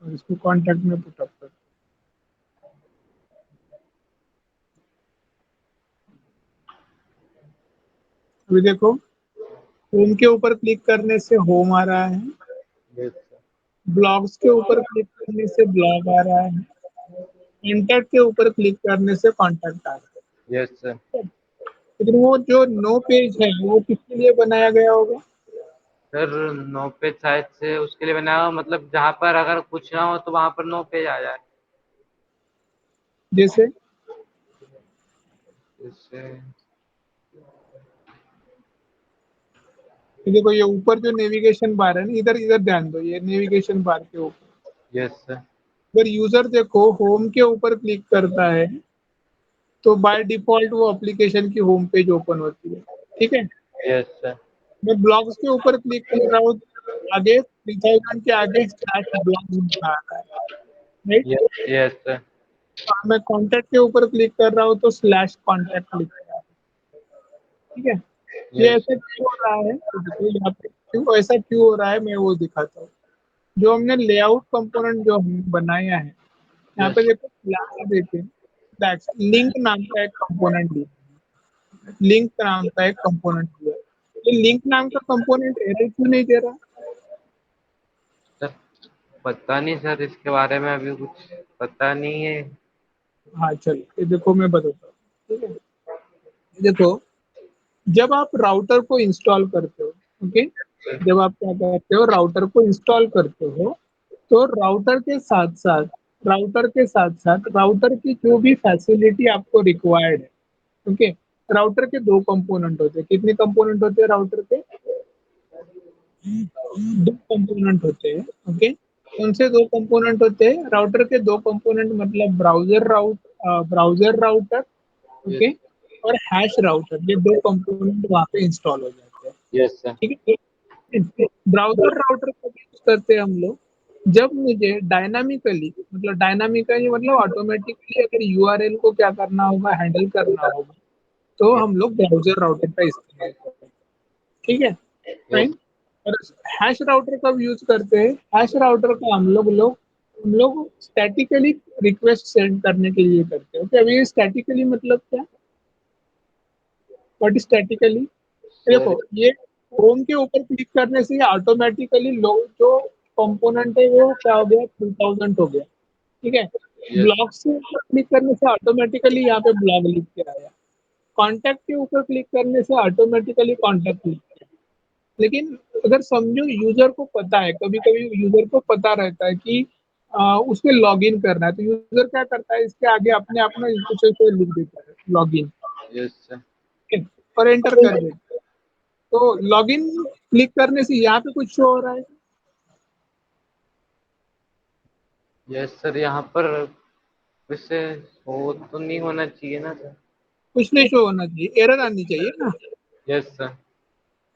और इसको कॉन्टैक्ट में पुटअप कर। अभी देखो, होम के ऊपर क्लिक करने से होम आ रहा है, यस सर। ब्लॉग्स के ऊपर क्लिक करने से ब्लॉग आ रहा है, कॉन्टैक्ट के ऊपर क्लिक करने से कॉन्टैक्ट आ रहा यस सर। है। लेकिन वो जो नो पेज है वो किसके लिए बनाया गया होगा? सर नो पेज शायद से उसके लिए बनाया हो, मतलब जहाँ पर अगर कुछ ना हो तो वहां पर नो पेज आ जाए। जैसे जैसे। कि देखो, ये ऊपर जो नेविगेशन बार है ना, इधर इधर ध्यान दो, ये नेविगेशन बार के ऊपर यस सर। अगर यूजर देखो होम के ऊपर क्लिक करता है तो बाय डिफॉल्ट वो एप्लीकेशन की होम पेज ओपन होती है, ठीक है। Yes sir. मैं ब्लॉग्स के ऊपर क्लिक कर रहा हूँ, आगे 3000 के आगे स्लैश ब्लॉग्स लिखा आ रहा है, राइट। Yes yes sir. मैं कॉन्टैक्ट के ऊपर क्लिक कर रहा हूँ तो स्लैश कॉन्टैक्ट लिख रहा है, ठीक है। ये यस ऐसा क्यों हो रहा है, तो देखो यहाँ पे क्यों ऐसा क्यों हो रहा है मैं वो दिखाता हूँ। जो हमने लेआउट कंपोनेंट जो हमने बनाया है, यहाँ पे यस देखो क्लास देते हैं, लिंक नाम का एक कंपोनेंट दिया, लिंक नाम का एक कंपोनेंट दिया। ये लिंक नाम का कंपोनेंट एरर क्यों नहीं दे रहा? सर पता नहीं सर, इसके बारे में अभी कुछ पता नहीं है। हाँ चलो, ये देखो मैं बताता हूँ, ठीक है। ये देखो, जब आप राउटर को इंस्टॉल करते हो, ओके, जब आप क्या करते हो राउटर को इंस्टॉल करते हो, तो राउटर की जो भी फैसिलिटी आपको रिक्वायर्ड है, ओके। राउटर के दो कंपोनेंट होते हैं, कितने कंपोनेंट होते हैं राउटर के? दो कंपोनेंट होते हैं, ओके। कौन से दो कंपोनेंट होते हैं राउटर के? दो कंपोनेंट मतलब ब्राउजर राउटर, यस ओके, और हैश राउटर, ये दो कंपोनेंट वहाँ पे इंस्टॉल हो जाते हैं, यस सर। ठीक है। ब्राउजर राउटर कब यूज करते हैं हम लोग? जब मुझे डायनामिकली मतलब ऑटोमेटिकली अगर यूआरएल को क्या करना होगा, हैंडल करना होगा, तो यस हम लोग ब्राउजर राउटर का इस्तेमाल करते हैं, ठीक है। यस। फाइन। और हैश राउटर कब यूज करते हैं? हैश राउटर का हम लोग स्टैटिकली रिक्वेस्ट सेंड करने के लिए करते हैं। ओके, अभी स्टैटिकली मतलब क्या? What is statically? सर। देखो, ये होम के ऊपर क्लिक करने से ऑटोमेटिकली लोग जो कंपोनेंट है वो क्या हो गया, 3000 हो गया। ठीक है। यस। ब्लॉग से ऊपर क्लिक करने से ऑटोमेटिकली यहाँ पे ब्लॉग लिख के आया। कॉन्टैक्ट के ऊपर क्लिक करने से ऑटोमेटिकली कॉन्टैक्ट लिख के आया। लेकिन अगर समझो यूजर को पता है, कभी कभी यूजर को पता रहता है कि उसमें लॉग इन करना है, तो यूजर क्या करता है, इसके आगे अपने अपना कुछ ऐसे लिख देता है लॉग इन, यस सर। और एंटर कर देता है। तो लॉग इन क्लिक करने से यहाँ पे कुछ शो हो रहा है? यस सर, यहाँ पर वैसे वो तो नहीं होना चाहिए ना सर। कुछ नहीं शो होना चाहिए, एरर आनी चाहिए ना। Yes sir.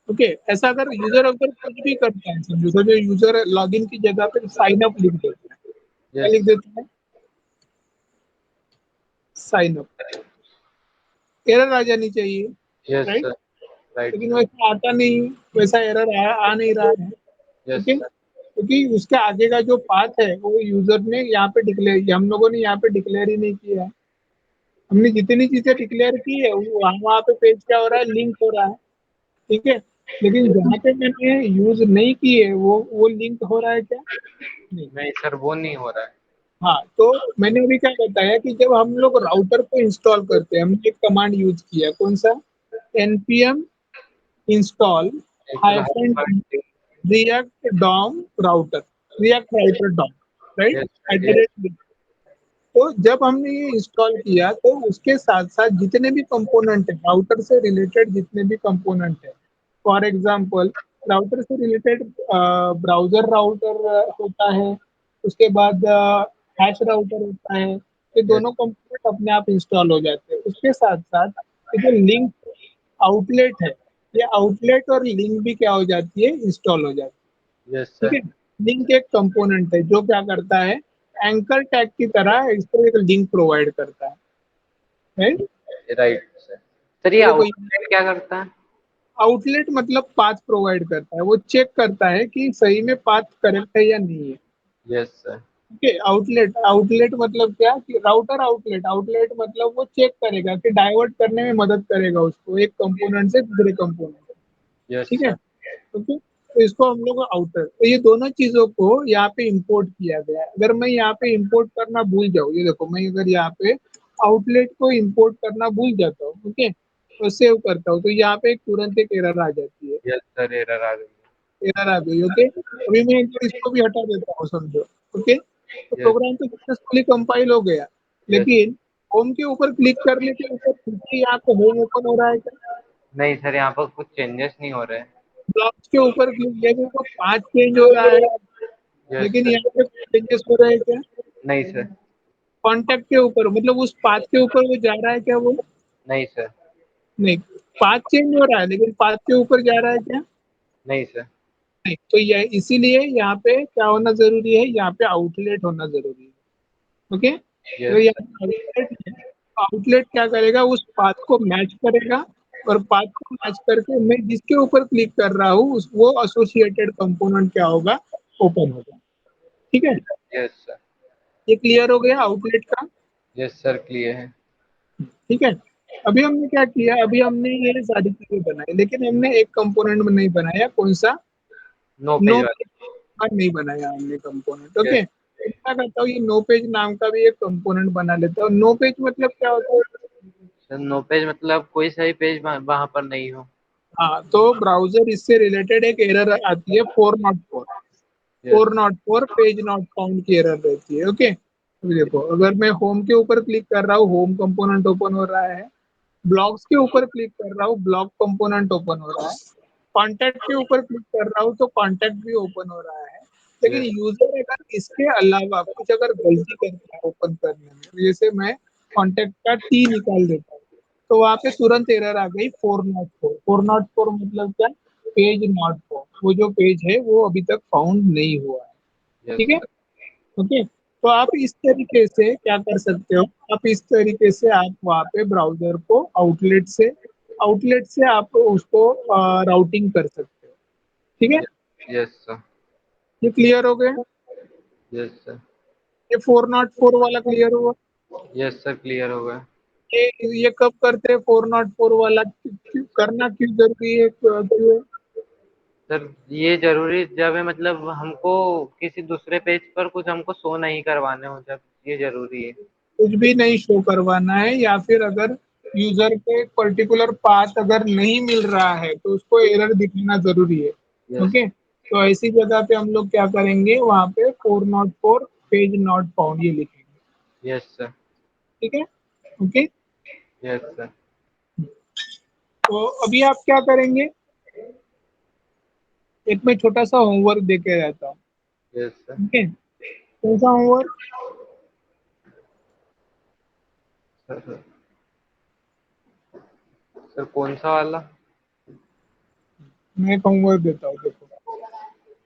ओके, ऐसा अगर यूजर अगर कुछ भी करता है, समझो समझो यूजर लॉग इन की जगह पे साइन अप लिख देता है, क्या यस। लिख देता है? Sign up. एरर आ जानी चाहिए, यस राइट? सर। राइट लेकिन सर। वैसा आता नहीं, वैसा एरर आ नहीं रहा है। Yes okay, sir. क्योंकि उसके आगे का जो पाथ है वो यूजर ने यहाँ पे डिक्लेयर किया, हम लोगों ने यहाँ पे डिक्लेयर ही नहीं किया है। हमने जितनी चीजें डिक्लेयर की है वो वहाँ वहाँ पे पेज क्या हो रहा है, लिंक हो रहा है। ठीक है। लेकिन जहाँ पे मैंने यूज नहीं की है वो लिंक हो रहा है क्या? नहीं। नहीं सर, वो नहीं हो रहा है। हाँ, तो मैंने अभी क्या बताया कि जब हम लोग राउटर को इंस्टॉल करते हैं, हमने एक कमांड यूज किया, कौन सा? npm इंस्टॉल एक hyphen react DOM router, react router DOM, right? Yes at sir. The yes. Right. तो जब हमने ये इंस्टॉल किया तो उसके साथ साथ जितने भी कंपोनेंट है राउटर से रिलेटेड, जितने भी कंपोनेंट है, फॉर एग्जांपल राउटर से रिलेटेड ब्राउजर राउटर होता है, उसके बाद हैश राउटर होता है, ये यस। दोनों कंपोनेंट अपने आप इंस्टॉल हो जाते हैं। उसके साथ साथ ये जो लिंक आउटलेट है, ये आउटलेट और लिंक भी क्या हो जाती है, इंस्टॉल हो जाती यस है। सर। ठीक है। लिंक एक कंपोनेंट है जो क्या करता है, एंकर टैग की तरह इसको एक लिंक प्रोवाइड करता है, राइट? Right sir. सर ये तो देखो, आउटलेट क्या करता है? आउटलेट मतलब पाथ प्रोवाइड करता है, वो चेक करता है कि सही में पाथ करेक्ट है या नहीं है। Yes sir. Okay, outlet outlet मतलब क्या कि राउटर आउटलेट, आउटलेट मतलब वो चेक करेगा कि डाइवर्ट करने में मदद करेगा उसको एक कंपोनेंट से दूसरे कंपोनेंट। यस ठीक है। सर। ओके, तो इसको हम लोग आउटर, तो ये दोनों चीजों को यहाँ पे इंपोर्ट किया गया है। अगर मैं यहाँ पे इंपोर्ट करना भूल जाऊँ, ये देखो, मैं अगर यहाँ पे आउटलेट को इंपोर्ट करना भूल जाता हूँ, ओके, तो सेव करता हूँ, तो यहाँ पे तुरंत एक एरर आ जाती है। यस सर, एरर आ गई। एरर आ गई। ओके, अभी मैं एक बार इसको भी हटा देता हूँ, समझो। ओके, तो यस। प्रोग्राम तो सक्सेसफुली कंपाइल हो गया। यस। लेकिन होम के ऊपर क्लिक करने के ऊपर फिर से यहाँ पे होम ओपन हो रहा है क्या? नहीं सर, यहाँ पर कुछ चेंजेस नहीं हो रहे। ब्लॉक्स के ऊपर क्लिक किया तो पाथ चेंज हो रहा है, यस लेकिन सर। यहाँ पे चेंजेस हो रहे हैं क्या? नहीं सर। कॉन्टैक्ट के ऊपर मतलब उस पाथ के ऊपर वो जा रहा है क्या वो? नहीं सर। नहीं। पाथ चेंज हो रहा है लेकिन पाथ के ऊपर जा रहा है क्या? नहीं सर। नहीं। तो ये इसीलिए यहाँ पे क्या होना जरूरी है, यहाँ पे आउटलेट होना जरूरी है। ओके, अगर यस यहाँ सर। पे आउटलेट है, आउटलेट क्या करेगा, उस पाथ को मैच करेगा, और पाथ को मैच करके मैं जिसके ऊपर क्लिक कर रहा हूँ वो एसोसिएटेड कंपोनेंट क्या होगा, ओपन होगा। ठीक है। Yes sir. ये क्लियर हो गया आउटलेट का? यस सर, क्लियर है। ठीक है। अभी हमने क्या किया, अभी हमने ये सारी चीजें बनाई, लेकिन हमने एक कंपोनेंट में नहीं बनाया, कौन सा? नो पेज नो वाला। पेज का नहीं बनाया हमने कंपोनेंट। यस। ओके, तो क्या करता हूँ, ये नो पेज नाम का भी एक कंपोनेंट बना लेता हूँ। नो पेज मतलब क्या होता है? सर नो पेज मतलब कोई सही पेज वहां पर नहीं हो। हाँ, तो ब्राउजर इससे रिलेटेड एक एरर आती है 404, यस। 404 पेज नॉट फाउंड की एरर रहती है। ओके, तो देखो, अगर मैं होम के ऊपर क्लिक कर रहा हूँ, होम कंपोनेंट ओपन हो रहा है। ब्लॉग्स के ऊपर क्लिक कर रहा हूँ, ब्लॉग कंपोनेंट ओपन हो रहा है। कॉन्टैक्ट के ऊपर क्लिक कर रहा हूँ तो कॉन्टैक्ट भी ओपन हो रहा है। लेकिन यस। यूजर अगर इसके अलावा कुछ अगर गलती करता है ओपन करने में, जैसे मैं कॉन्टैक्ट का टी निकाल देता हूँ, तो वहां पे तुरंत एरर आ गई 404। 404 मतलब क्या? पेज नॉट फाउंड, वो जो पेज है वो अभी तक फाउंड नहीं हुआ है। यस ठीक है। सर। ओके, तो आप इस तरीके से क्या कर सकते हो, आप इस तरीके से आप वहाँ पे ब्राउजर को आउटलेट से आप उसको राउटिंग कर सकते हो। ठीक है, यस सर। ये क्लियर हो गया। Yes sir. ये 404 वाला क्लियर हुआ। यस सर, क्लियर हो गया। ये कब करते हैं 404 वाला, करना क्यों जरूरी है, क्यों है? सर ये जरूरी जब है, मतलब हमको किसी दूसरे पेज पर कुछ हमको शो नहीं करवाने हो, जब ये जरूरी है। कुछ भी नहीं शो करवाना है, या फिर अगर यूजर को एक पर्टिकुलर पाथ अगर नहीं मिल रहा है तो उसको एरर दिखाना जरूरी है। यस। ओके, तो ऐसी जगह पे हम लोग क्या करेंगे, वहां पे 404 पेज नॉट फाउंड ये लिखेंगे। Yes sir. ठीक है, ओके। Yes sir. तो अभी आप क्या करेंगे, एक मैं छोटा सा होमवर्क दे के रहता हूँ। Yes sir. ठीक है, कौन सा होमवर्क? सर सर कौन सा वाला? मैं एक होमवर्क देता हूँ, देखो।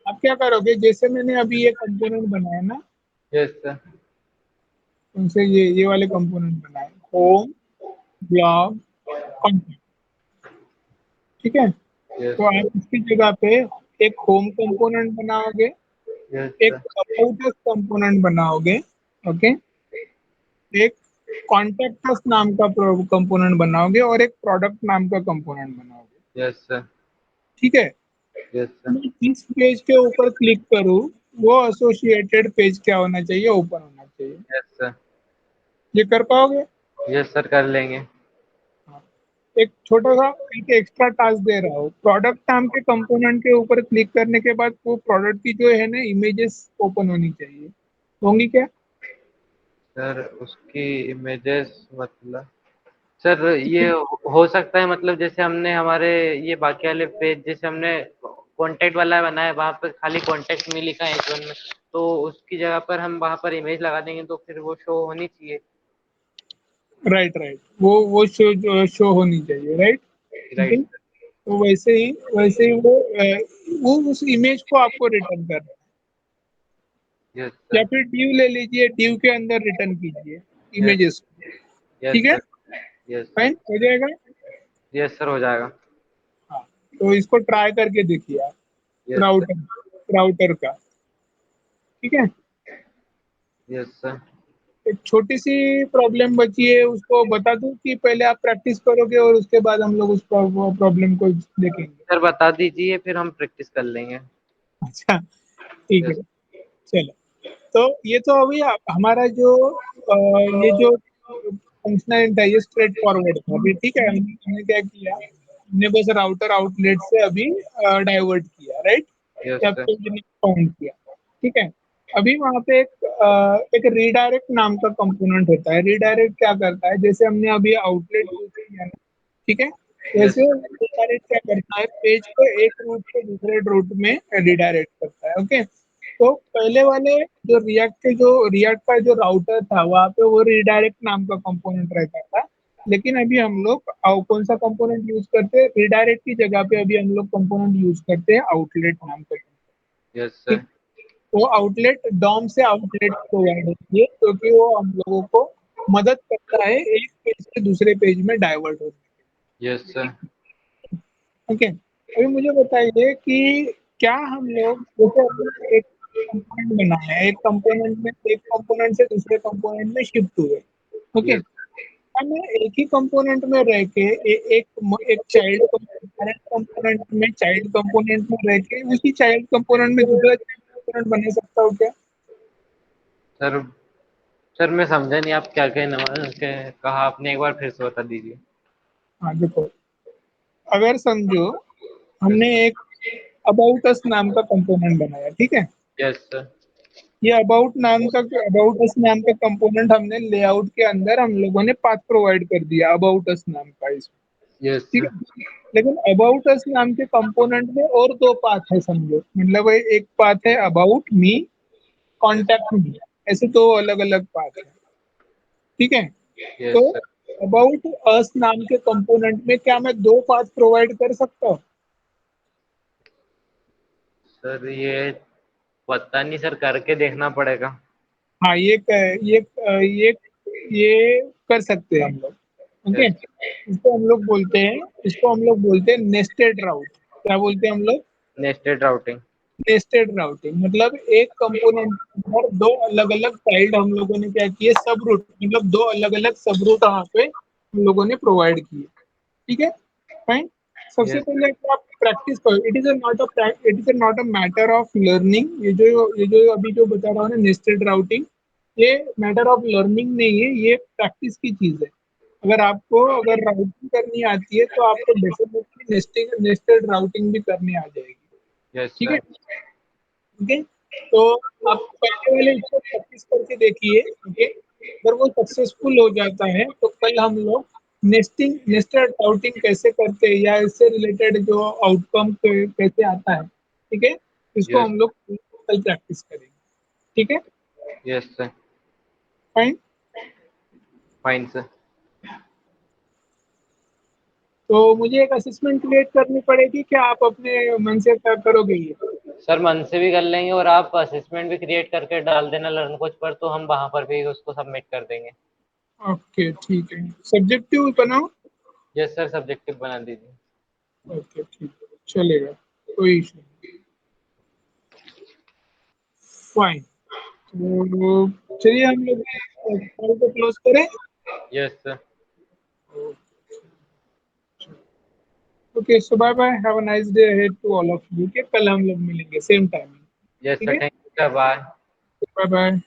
आप क्या करोगे, जैसे मैंने अभी ये कंपोनेंट बनाया ना, यस सर। उनसे ये वाले कंपोनेंट बनाए, होम, ब्लॉग, कंटेंट। ठीक है, यस तो सर। आप इसकी जगह पे एक होम कंपोनेंट बनाओगे, यस एक सर। अबाउट अस कंपोनेंट बनाओगे, ओके, एक कॉन्टेक्ट अस नाम का कंपोनेंट बनाओगे, और एक प्रोडक्ट नाम का कंपोनेंट बनाओगे। Yes sir. ठीक है, यस सर। मैं जिस पेज के ऊपर क्लिक करूँ, वो एसोसिएटेड पेज क्या होना चाहिए, ओपन होना चाहिए। Yes sir. ये कर पाओगे? यस सर, कर लेंगे। हाँ। एक छोटा सा एक एक्स्ट्रा टास्क दे रहा हूँ, प्रोडक्ट नाम के कंपोनेंट के ऊपर क्लिक करने के बाद वो प्रोडक्ट की जो है ना इमेजेस ओपन होनी चाहिए, होंगी क्या? सर उसकी इमेजेस मतलब, सर ये हो सकता है, मतलब जैसे हमने हमारे ये बाकी वाले पेज, जैसे हमने कॉन्टेक्ट वाला बनाया, वहां पर खाली कॉन्टेक्ट में लिखा है H1 में, तो उसकी जगह पर हम वहां पर इमेज लगा देंगे तो फिर वो शो होनी चाहिए। राइट राइट, वो शो होनी चाहिए, राइट। Okay, right. तो वैसे ही वो उस इमेज को आपको रिटर्न करना है, यस या सर। फिर डिव ले लीजिए, डिव के अंदर रिटर्न कीजिए यस। इमेजेस को। यस ठीक है, सर। Yes sir. फाइन हो जाएगा। यस सर, हो जाएगा। हाँ, तो इसको ट्राई करके देखिए आप, यस सर। राउटर राउटर का। ठीक है, यस सर। एक छोटी सी प्रॉब्लम बची है, उसको बता दूं कि पहले आप प्रैक्टिस करोगे और उसके बाद हम लोग उस प्रॉब्लम को देखेंगे? सर बता दीजिए, फिर हम प्रैक्टिस कर लेंगे। अच्छा, ठीक है, यस। चलो। तो ये तो अभी हमारा जो ये जो फंक्शनल है ये स्ट्रेट फॉरवर्ड था अभी। ठीक है, हमने क्या किया, हमने बस राउटर आउटलेट से अभी डाइवर्ट किया, राइट, यस या सर। पेज फाउंड किया। ठीक है, अभी वहां पे एक रीडायरेक्ट नाम का कंपोनेंट होता है। रीडायरेक्ट क्या करता है, जैसे हमने अभी आउटलेट यूज किया ना, ठीक है, यस। वैसे रीडायरेक्ट क्या करता है, पेज को एक रूट से दूसरे रूट में रिडायरेक्ट करता है। ओके, तो पहले वाले जो रिएक्ट का जो राउटर था, वहां पे वो रीडायरेक्ट नाम का कंपोनेंट रहता था। लेकिन अभी हम लोग कौन सा कंपोनेंट यूज करते हैं, रीडायरेक्ट की जगह पे अभी हम लोग कंपोनेंट यूज करते हैं आउटलेट नाम का। यस ठीक, सर। तो आउटलेट डॉम से आउटलेट प्रोवाइड होती है, क्योंकि वो हम लोगों को मदद करता है एक पेज से दूसरे पेज में डाइवर्ट होने यस सर। में। ओके, अभी मुझे बताइए कि क्या हम लोग, जैसे हमने एक कंपोनेंट बनाया है, एक कंपोनेंट से दूसरे कंपोनेंट में शिफ्ट हुए। Okay, yes. हमें एक ही कंपोनेंट में रह के एक कंपोनेंट में चाइल्ड कंपोनेंट में रह के उसी चाइल्ड कंपोनेंट में दूसरा चाइल्ड कंपोनेंट बना सकता हूँ क्या? सर सर मैं समझा नहीं, आप क्या कहा आपने, एक बार फिर से बता दीजिए। हाँ देखो, अगर समझो यस हमने सर। एक अबाउट अस नाम का कंपोनेंट बनाया, ठीक है, यस सर। ये अबाउट अस नाम का कंपोनेंट हमने लेआउट के अंदर हम लोगों ने पाथ प्रोवाइड कर दिया अबाउट अस नाम का इसमें। यस ठीक सर। है, लेकिन अबाउट अस नाम के कंपोनेंट में और दो पाथ है समझो, मतलब एक पाथ है अबाउट मी, कॉन्टैक्ट मी, ऐसे दो अलग अलग पाथ है। ठीक है, तो यस सर। अबाउट अस नाम के कंपोनेंट में क्या मैं दो पाथ प्रोवाइड कर सकता हूँ? सर ये पता नहीं सर, करके देखना पड़ेगा। हाँ, ये कर सकते हैं हम लोग। Okay, yes. इसको हम लोग बोलते हैं नेस्टेड राउट। क्या बोलते हैं हम लोग? Nested routing. नेस्टेड राउटिंग मतलब एक कंपोनेंट पर दो अलग अलग चाइल्ड हम लोगों ने क्या किए, सब रूट मतलब दो अलग अलग सब रूट वहाँ पे हम लोगों ने प्रोवाइड किए। ठीक है, फाइन। सबसे यस। पहले तो आप प्रैक्टिस करो। It is not a matter of learning. ये जो अभी जो बता रहा हूँ ना नेस्टेड राउटिंग, ये मैटर ऑफ लर्निंग नहीं है, ये प्रैक्टिस की चीज है। अगर राउटिंग करनी आती है तो आपको डेफिनेटली नेस्टेड राउटिंग भी करनी आ जाएगी। यस ठीक है, सर। ठीक है। तो आप पहले वाले इसको प्रैक्टिस करके देखिए। ओके, अगर वो सक्सेसफुल हो जाता है तो कल हम लोग नेस्टेड राउटिंग कैसे करते हैं या इससे रिलेटेड जो आउटकम कैसे आता है, ठीक है, इसको यस। हम लोग कल प्रैक्टिस करेंगे। ठीक है, yes sir. Fine. Fine sir. तो मुझे एक असेसमेंट क्रिएट करनी पड़ेगी, क्या आप अपने मन से करोगे ये? सर मन से भी कर लेंगे और आप असेसमेंट भी क्रिएट करके डाल देना लर्न कोच पर, तो हम वहाँ पर भी उसको सबमिट कर देंगे। ओके, ठीक है। सब्जेक्टिव बनाओ। यस सर, सब्जेक्टिव बना दीजिए। ओके, ठीक है, चलेगा, कोई इशू नहीं। फाइन। तो चलिए हम लोग कॉल को क्लोज करें। Yes sir. Okay, so bye bye, have a nice day ahead to all of you. के कल हम लोग मिलेंगे सेम टाइम। यस ठीक सर, है, thank you sir, bye. Bye bye.